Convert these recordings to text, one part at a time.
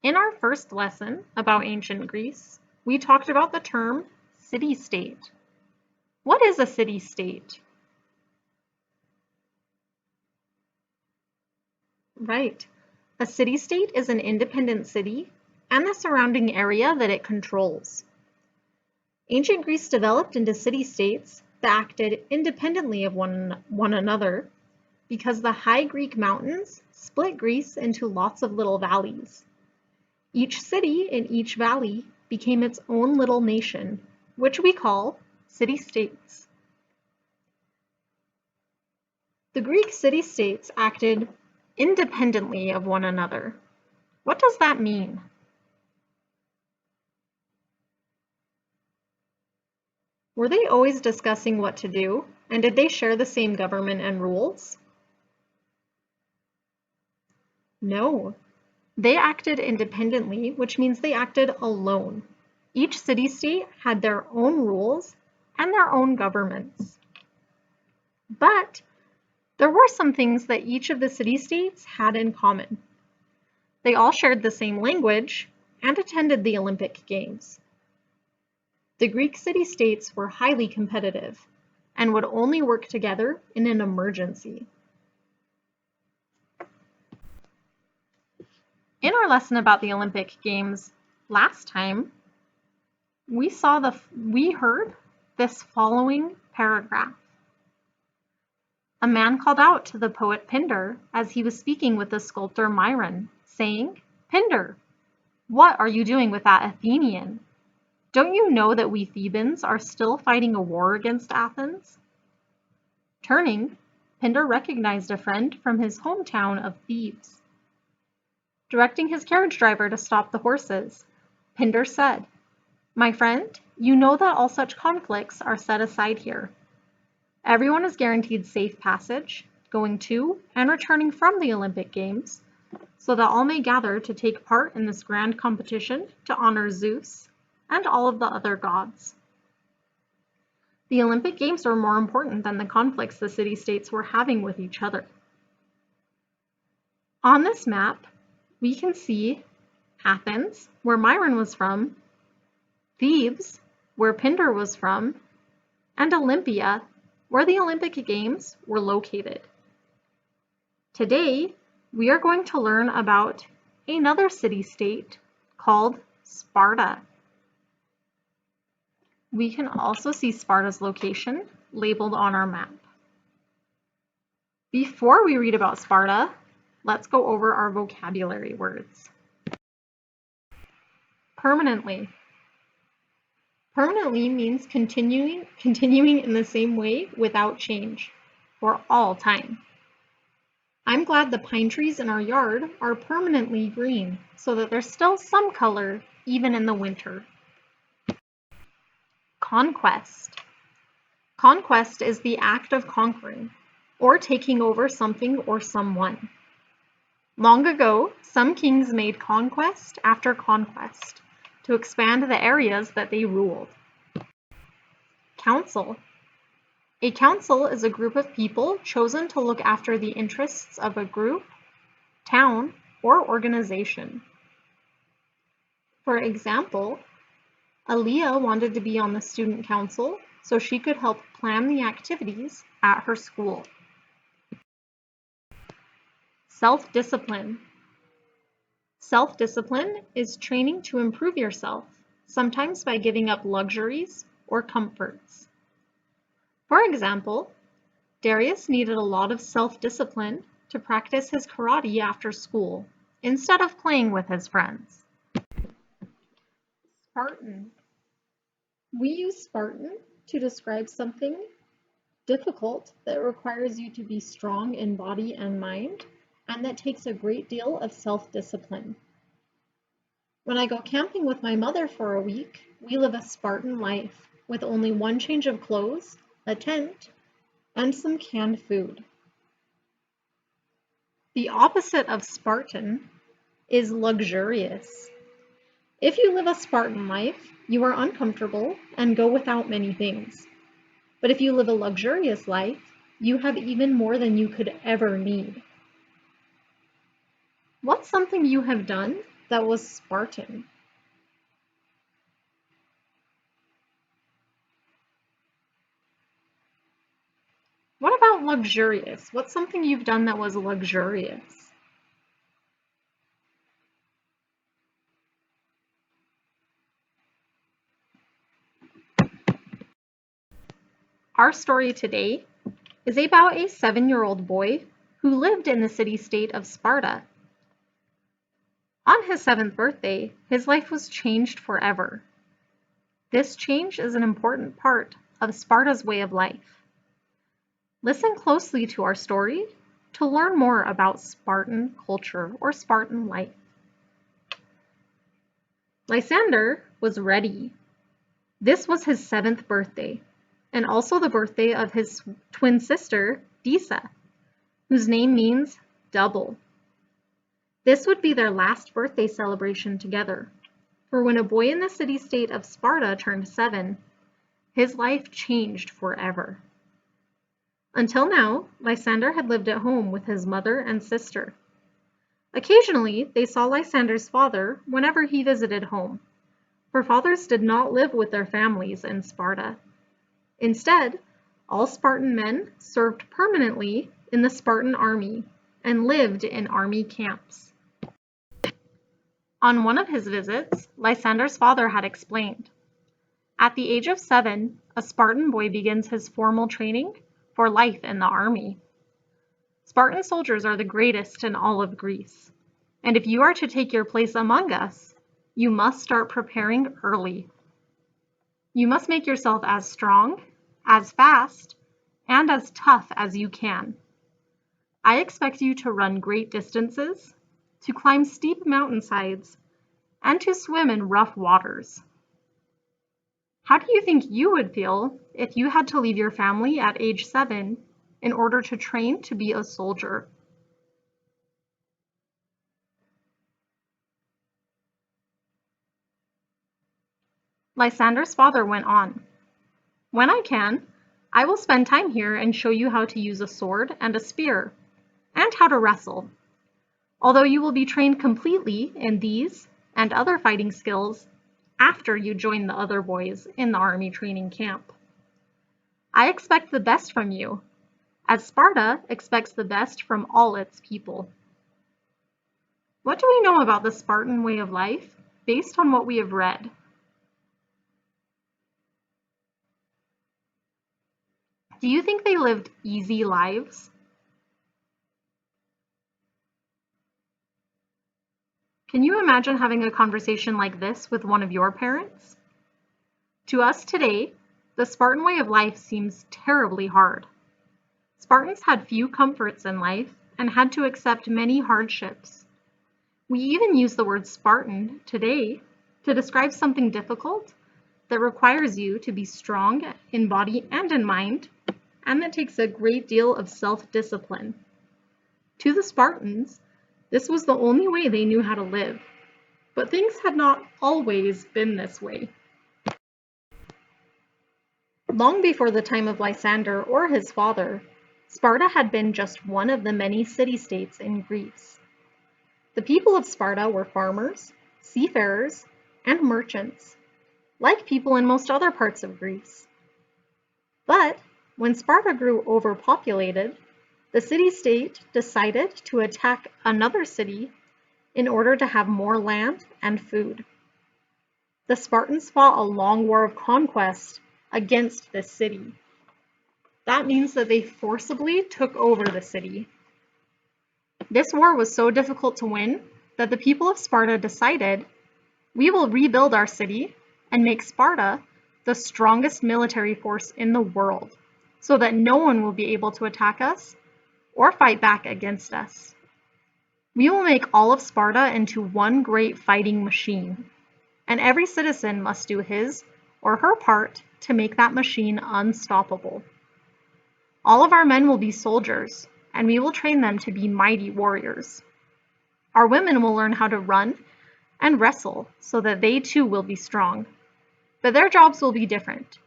In our first lesson about ancient Greece, we talked about the term city-state. What is a city-state? Right. A city-state is an independent city and the surrounding area that it controls. Ancient Greece developed into city-states that acted independently of one another because the high Greek mountains split Greece into lots of little valleys. Each city in each valley became its own little nation, which we call city-states. The Greek city-states acted independently of one another. What does that mean? Were they always discussing what to do, and did they share the same government and rules? No. They acted independently, which means they acted alone. Each city-state had their own rules and their own governments. But there were some things that each of the city-states had in common. They all shared the same language and attended the Olympic Games. The Greek city-states were highly competitive and would only work together in an emergency. In our lesson about the Olympic Games last time, we heard this following paragraph. A man called out to the poet Pindar as he was speaking with the sculptor Myron, saying, "Pindar, what are you doing with that Athenian? Don't you know that we Thebans are still fighting a war against Athens?" Turning, Pindar recognized a friend from his hometown of Thebes. Directing his carriage driver to stop the horses, Pindar said, "My friend, you know that all such conflicts are set aside here. Everyone is guaranteed safe passage, going to and returning from the Olympic Games, so that all may gather to take part in this grand competition to honor Zeus and all of the other gods." The Olympic Games were more important than the conflicts the city-states were having with each other. On this map, we can see Athens, where Myron was from, Thebes, where Pindar was from, and Olympia, where the Olympic Games were located. Today, we are going to learn about another city-state called Sparta. We can also see Sparta's location labeled on our map. Before we read about Sparta, let's go over our vocabulary words. Permanently. Permanently means continuing in the same way without change, for all time. I'm glad the pine trees in our yard are permanently green, so that there's still some color even in the winter. Conquest. Conquest is the act of conquering, or taking over something or someone. Long ago, some kings made conquest after conquest to expand the areas that they ruled. Council. A council is a group of people chosen to look after the interests of a group, town, or organization. For example, Aaliyah wanted to be on the student council so she could help plan the activities at her school. Self-discipline. Self-discipline is training to improve yourself, sometimes by giving up luxuries or comforts. For example, Darius needed a lot of self-discipline to practice his karate after school, instead of playing with his friends. Spartan. We use Spartan to describe something difficult that requires you to be strong in body and mind, and that takes a great deal of self-discipline. When I go camping with my mother for a week, we live a Spartan life with only one change of clothes, a tent, and some canned food. The opposite of Spartan is luxurious. If you live a Spartan life, you are uncomfortable and go without many things. But if you live a luxurious life, you have even more than you could ever need. What's something you have done that was Spartan? What about luxurious? What's something you've done that was luxurious? Our story today is about a 7-year-old boy who lived in the city-state of Sparta. On his 7th birthday, his life was changed forever. This change is an important part of Sparta's way of life. Listen closely to our story to learn more about Spartan culture or Spartan life. Lysander was ready. This was his 7th birthday, and also the birthday of his twin sister, Disa, whose name means double. This would be their last birthday celebration together, for when a boy in the city-state of Sparta turned 7, his life changed forever. Until now, Lysander had lived at home with his mother and sister. Occasionally, they saw Lysander's father whenever he visited home, for fathers did not live with their families in Sparta. Instead, all Spartan men served permanently in the Spartan army and lived in army camps. On one of his visits, Lysander's father had explained, at the age of 7, a Spartan boy begins his formal training for life in the army. Spartan soldiers are the greatest in all of Greece, and if you are to take your place among us, you must start preparing early. You must make yourself as strong, as fast, and as tough as you can. I expect you to run great distances, to climb steep mountainsides, and to swim in rough waters. How do you think you would feel if you had to leave your family at age 7 in order to train to be a soldier? Lysander's father went on, when I can, I will spend time here and show you how to use a sword and a spear, and how to wrestle. Although you will be trained completely in these and other fighting skills after you join the other boys in the army training camp. I expect the best from you, as Sparta expects the best from all its people. What do we know about the Spartan way of life based on what we have read? Do you think they lived easy lives? Can you imagine having a conversation like this with one of your parents? To us today, the Spartan way of life seems terribly hard. Spartans had few comforts in life and had to accept many hardships. We even use the word Spartan today to describe something difficult that requires you to be strong in body and in mind, and that takes a great deal of self-discipline. To the Spartans, this was the only way they knew how to live, but things had not always been this way. Long before the time of Lysander or his father, Sparta had been just one of the many city-states in Greece. The people of Sparta were farmers, seafarers, and merchants, like people in most other parts of Greece. But when Sparta grew overpopulated, the city-state decided to attack another city in order to have more land and food. The Spartans fought a long war of conquest against this city. That means that they forcibly took over the city. This war was so difficult to win that the people of Sparta decided, we will rebuild our city and make Sparta the strongest military force in the world, so that no one will be able to attack us or fight back against us. We will make all of Sparta into one great fighting machine, and every citizen must do his or her part to make that machine unstoppable. All of our men will be soldiers, and we will train them to be mighty warriors. Our women will learn how to run and wrestle so that they too will be strong, but their jobs will be different.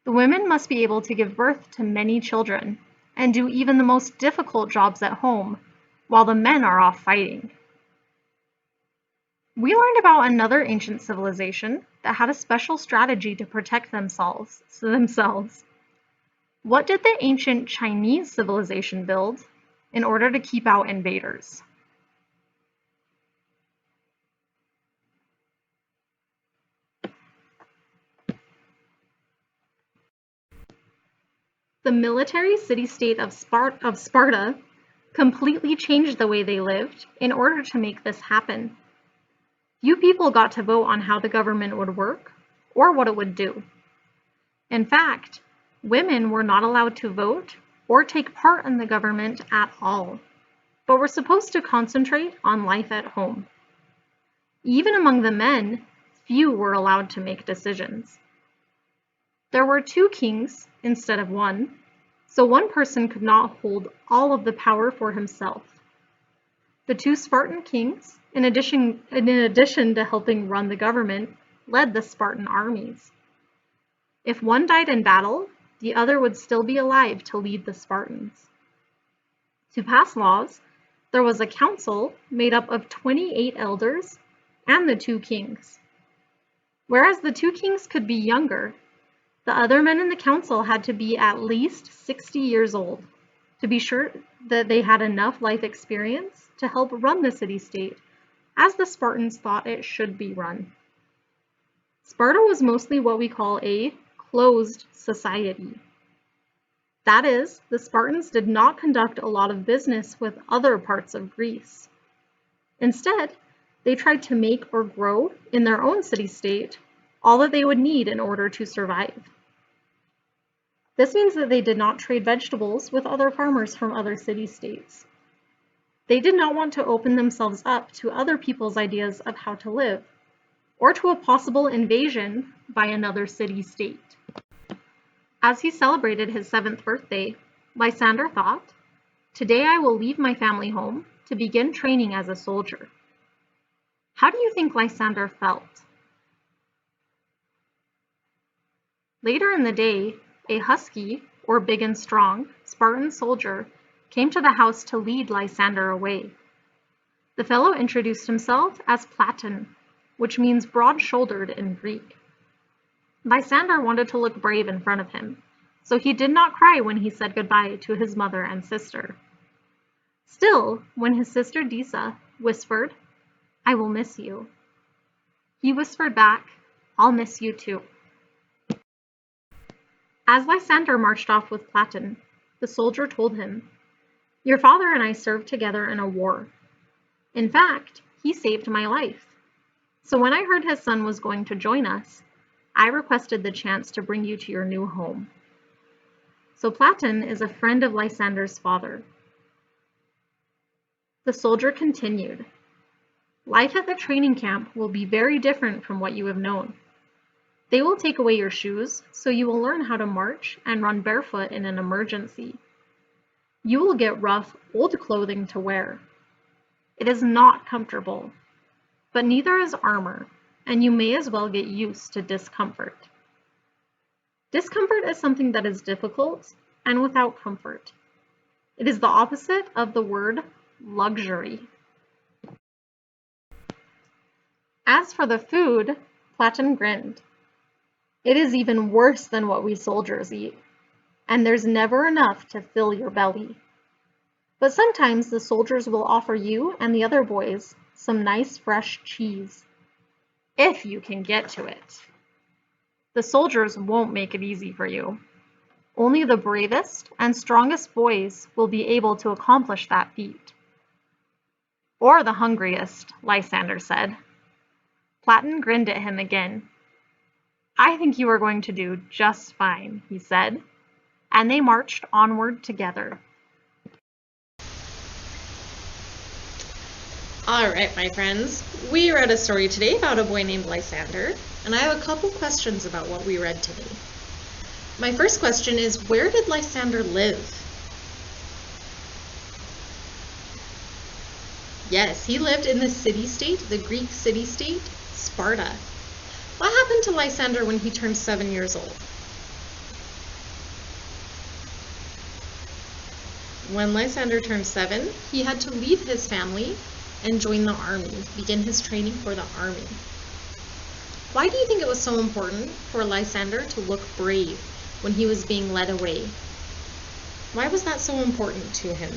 The women must be able to give birth to many children and do even the most difficult jobs at home while the men are off fighting. We learned about another ancient civilization that had a special strategy to protect themselves. What did the ancient Chinese civilization build in order to keep out invaders? The military city-state of Sparta completely changed the way they lived in order to make this happen. Few people got to vote on how the government would work or what it would do. In fact, women were not allowed to vote or take part in the government at all, but were supposed to concentrate on life at home. Even among the men, few were allowed to make decisions. There were 2 kings instead of 1, so one person could not hold all of the power for himself. The 2 Spartan kings, in addition to helping run the government, led the Spartan armies. If one died in battle, the other would still be alive to lead the Spartans. To pass laws, there was a council made up of 28 elders and the 2 kings. Whereas the 2 kings could be younger, the other men in the council had to be at least 60 years old to be sure that they had enough life experience to help run the city-state as the Spartans thought it should be run. Sparta was mostly what we call a closed society. That is, the Spartans did not conduct a lot of business with other parts of Greece. Instead, they tried to make or grow in their own city-state all that they would need in order to survive. This means that they did not trade vegetables with other farmers from other city-states. They did not want to open themselves up to other people's ideas of how to live, or to a possible invasion by another city-state. As he celebrated his 7th birthday, Lysander thought, "Today I will leave my family home to begin training as a soldier." How do you think Lysander felt? Later in the day, a husky, or big and strong, Spartan soldier came to the house to lead Lysander away. The fellow introduced himself as Platon, which means broad-shouldered in Greek. Lysander wanted to look brave in front of him, so he did not cry when he said goodbye to his mother and sister. Still, when his sister Disa whispered, "I will miss you," he whispered back, "I'll miss you too." As Lysander marched off with Platon, the soldier told him, "Your father and I served together in a war. In fact, he saved my life. So when I heard his son was going to join us, I requested the chance to bring you to your new home." So Platon is a friend of Lysander's father. The soldier continued, "Life at the training camp will be very different from what you have known. They will take away your shoes, so you will learn how to march and run barefoot in an emergency. You will get rough, old clothing to wear. It is not comfortable, but neither is armor, and you may as well get used to discomfort. Discomfort is something that is difficult and without comfort. It is the opposite of the word luxury." As for the food, Platon grinned. "It is even worse than what we soldiers eat, and there's never enough to fill your belly. But sometimes the soldiers will offer you and the other boys some nice fresh cheese, if you can get to it. The soldiers won't make it easy for you. Only the bravest and strongest boys will be able to accomplish that feat." "Or the hungriest," Lysander said. Platon grinned at him again. "I think you are going to do just fine," he said, and they marched onward together. All right, my friends, we read a story today about a boy named Lysander, and I have a couple questions about what we read today. My first question is, where did Lysander live? Yes, he lived in the city-state, the Greek city-state, Sparta. What happened to Lysander when he turned 7 years old? When Lysander turned 7, he had to leave his family and join the army, begin his training for the army. Why do you think it was so important for Lysander to look brave when he was being led away? Why was that so important to him?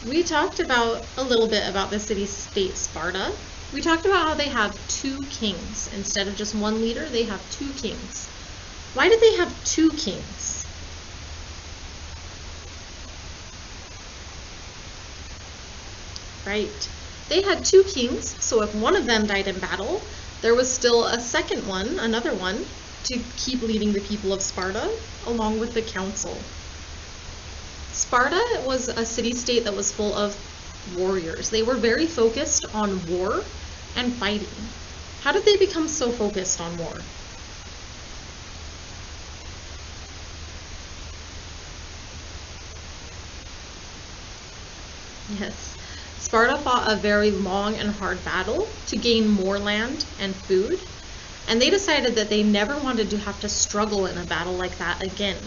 We talked about a little bit about the city-state Sparta. We talked about how they have two kings. Instead of just one leader, they have two kings. Why did they have two kings? Right. They had two kings, so if one of them died in battle, there was still a second one, another one, to keep leading the people of Sparta, along with the council. Sparta was a city-state that was full of warriors. They were very focused on war and fighting. How did they become so focused on war? Yes. Sparta fought a very long and hard battle to gain more land and food, and they decided that they never wanted to have to struggle in a battle like that again.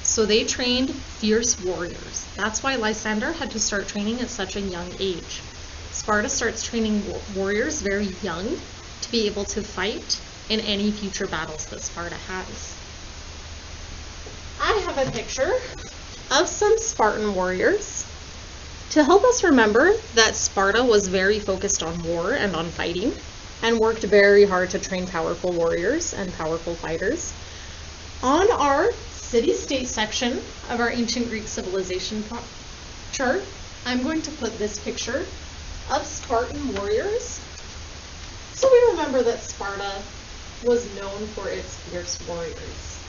So they trained fierce warriors. That's why Lysander had to start training at such a young age. Sparta starts training warriors very young to be able to fight in any future battles that Sparta has. I have a picture of some Spartan warriors to help us remember that Sparta was very focused on war and on fighting and worked very hard to train powerful warriors and powerful fighters. On our city-state section of our ancient Greek civilization chart, I'm going to put this picture of Spartan warriors so we remember that Sparta was known for its fierce warriors.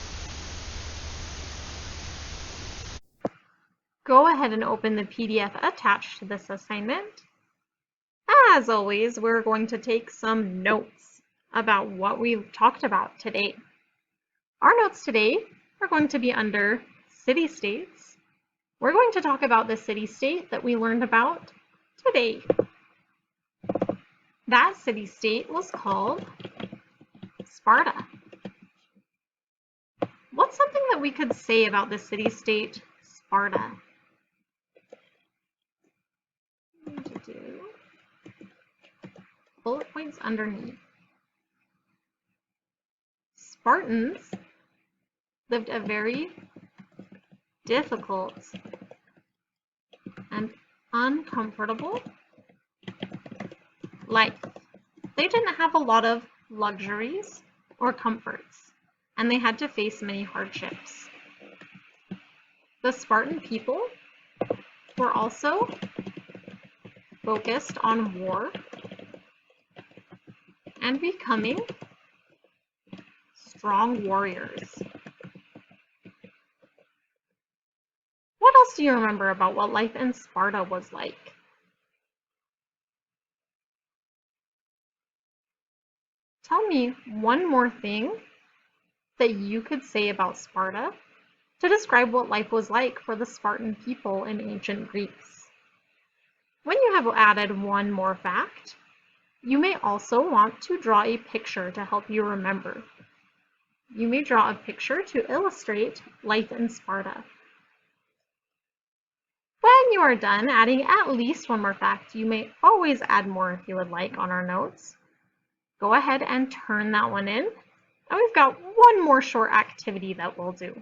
Go ahead and open the PDF attached to this assignment. As always, we're going to take some notes about what we talked about today. Our notes today are going to be under city-states. We're going to talk about the city-state that we learned about today. That city-state was called Sparta. What's something that we could say about the city-state Sparta? Bullet points underneath. Spartans lived a very difficult and uncomfortable life. They didn't have a lot of luxuries or comforts, and they had to face many hardships. The Spartan people were also focused on war and becoming strong warriors. What else do you remember about what life in Sparta was like? Tell me one more thing that you could say about Sparta to describe what life was like for the Spartan people in ancient Greece. When you have added one more fact, you may also want to draw a picture to help you remember. You may draw a picture to illustrate life in Sparta. When you are done adding at least one more fact, you may always add more if you would like on our notes. Go ahead and turn that one in. And we've got one more short activity that we'll do.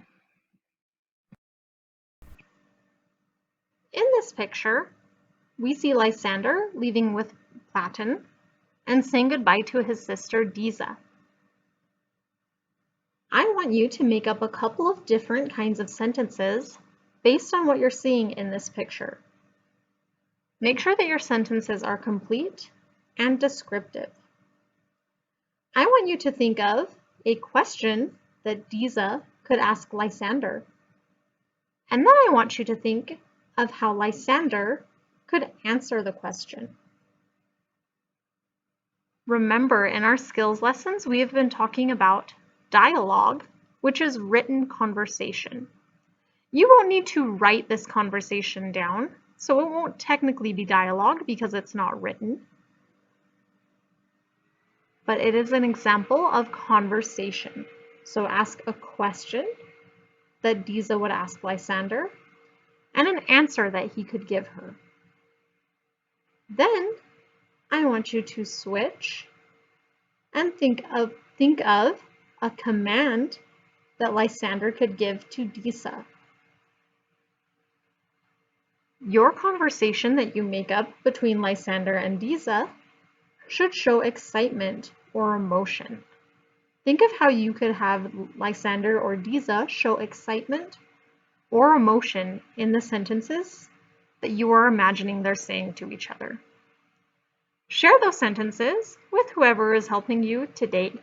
In this picture, we see Lysander leaving with Platon and saying goodbye to his sister Diza. I want you to make up a couple of different kinds of sentences based on what you're seeing in this picture. Make sure that your sentences are complete and descriptive. I want you to think of a question that Diza could ask Lysander. And then I want you to think of how Lysander could answer the question. Remember, in our skills lessons, we have been talking about dialogue, which is written conversation. You won't need to write this conversation down, so it won't technically be dialogue because it's not written. But it is an example of conversation. So ask a question that Disa would ask Lysander, and an answer that he could give her. Then I want you to switch and think of a command that Lysander could give to Disa. Your conversation that you make up between Lysander and Disa should show excitement or emotion. Think of how you could have Lysander or Disa show excitement or emotion in the sentences that you are imagining they're saying to each other. Share those sentences with whoever is helping you to date